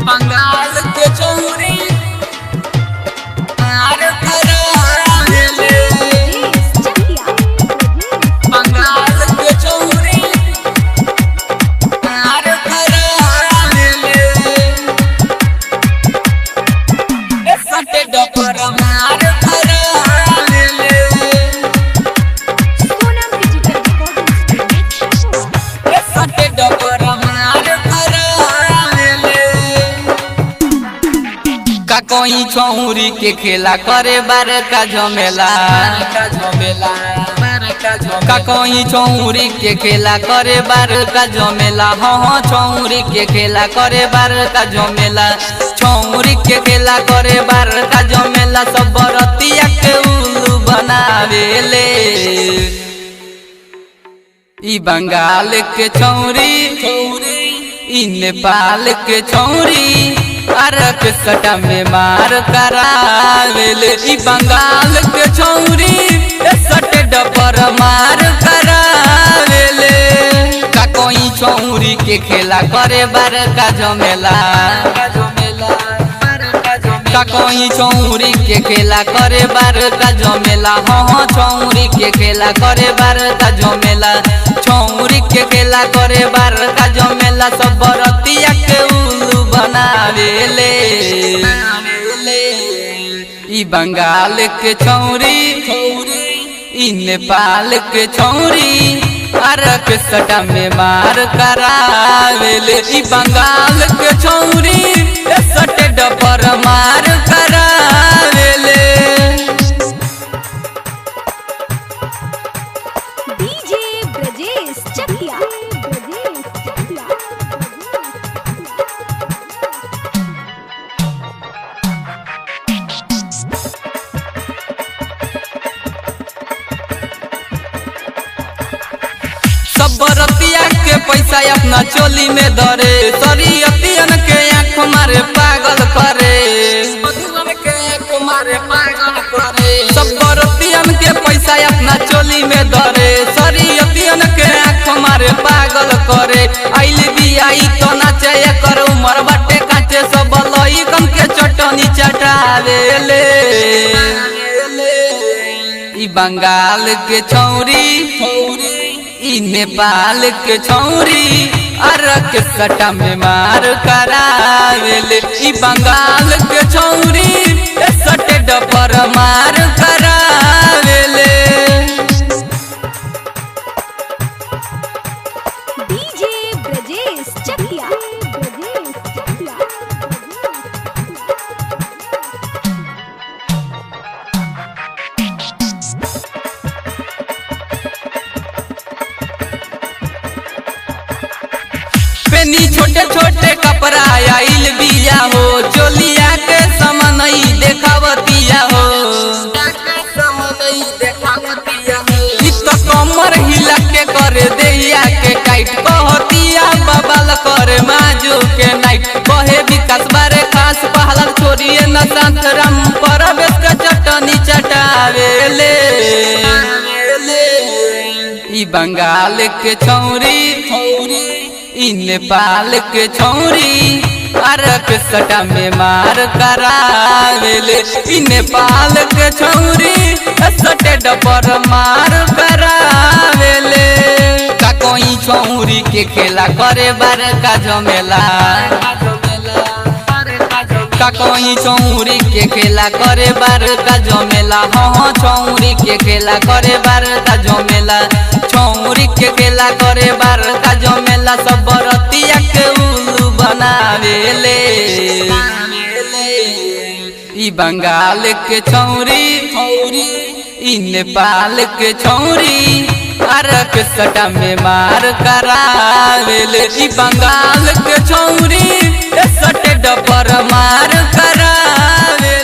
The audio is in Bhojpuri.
बंगाल के चौरी मार करावेले। बंगाल के चौरी मार करावेले। सटे डपर मार करावेले। सटे डपर मार करावेले। का कोई छौरी के खेला करे बार का झमेला। का कोई छौरी के खेला करे बार का झमेला। हाँ छौरी के खेला करे बार का झमेला। छौरी के खेला करे बार का झमेला। सब बरतिया के उल्लू बनावेले। ई बंगाल के छौरी ई नेपाल के छौरी अरक सटा में मार करावेले। ई बंगाल के छौरी सटे डपर मार करावेले। का कोई छौरी के खेला करे बार का झमेला। का कोई छौरी के खेला करे बार का झमेला। हाँ छौरी के खेला करे बार का झमेला। छौरी के खेला करे बार का झमेला। सब बरतिया के उल्लू बनावेले। ई बंगाल के छौरी ई नेपाल के छौरी अरक सटा में मार करावेले। ई बंगाल के छौरी सटे डपर मार करावेले। डीजे ब्रजेश चकिया। सब बरतिया के पैसा अपना चोली में धरे। सरियतियन के आँख मारे पागल करे। सब बरतियन के पैसा अपना चोली में धरे। सरियतियन के आँख मारे पागल करे। आइल बियाई तो नाचे कर उमर बाटे काचे। सब लइकन के चटनी चटावेले। ई बंगाल के छौरी ई नेपाल के छौरी अरक सटा में मार करावेले। ई बंगाल के छौरी सटे डपर मार करावेले। डीजे ब्रजेश चकिया। पेनी छोटे छोटे कपड़ा आइल बिया हो। चोलिया के समनई देखावतिया हो। ई तो कमर हिला के करे देहिया के काइट। कहतिया बबाल करे माजू के नाइट। कहे विकास बारे खास पहलल छोड़िए न संतराम परवेश का चटनी चटावेले। ई बंगाल के छौरी ई नेपाल के छौरी अरक सटा में मार करावेले। ई नेपाल के छौरी सटे डपर मार करावेले। का कोई छौरी के खेला करे बार का झमेला। का कोई छौरी के खेला करे बार का झमेला। हाँ छौरी के खेला करे बार का झमेला। छौरी के खेला करे बार का झमेला। सब बरतिया के उल्लू बनावेले। ई बंगाल के छौरी ई नेपाल के छौरी अरक सटा में मार करावेले। ई बंगाल के छौरी सटे डपर मार करावेले।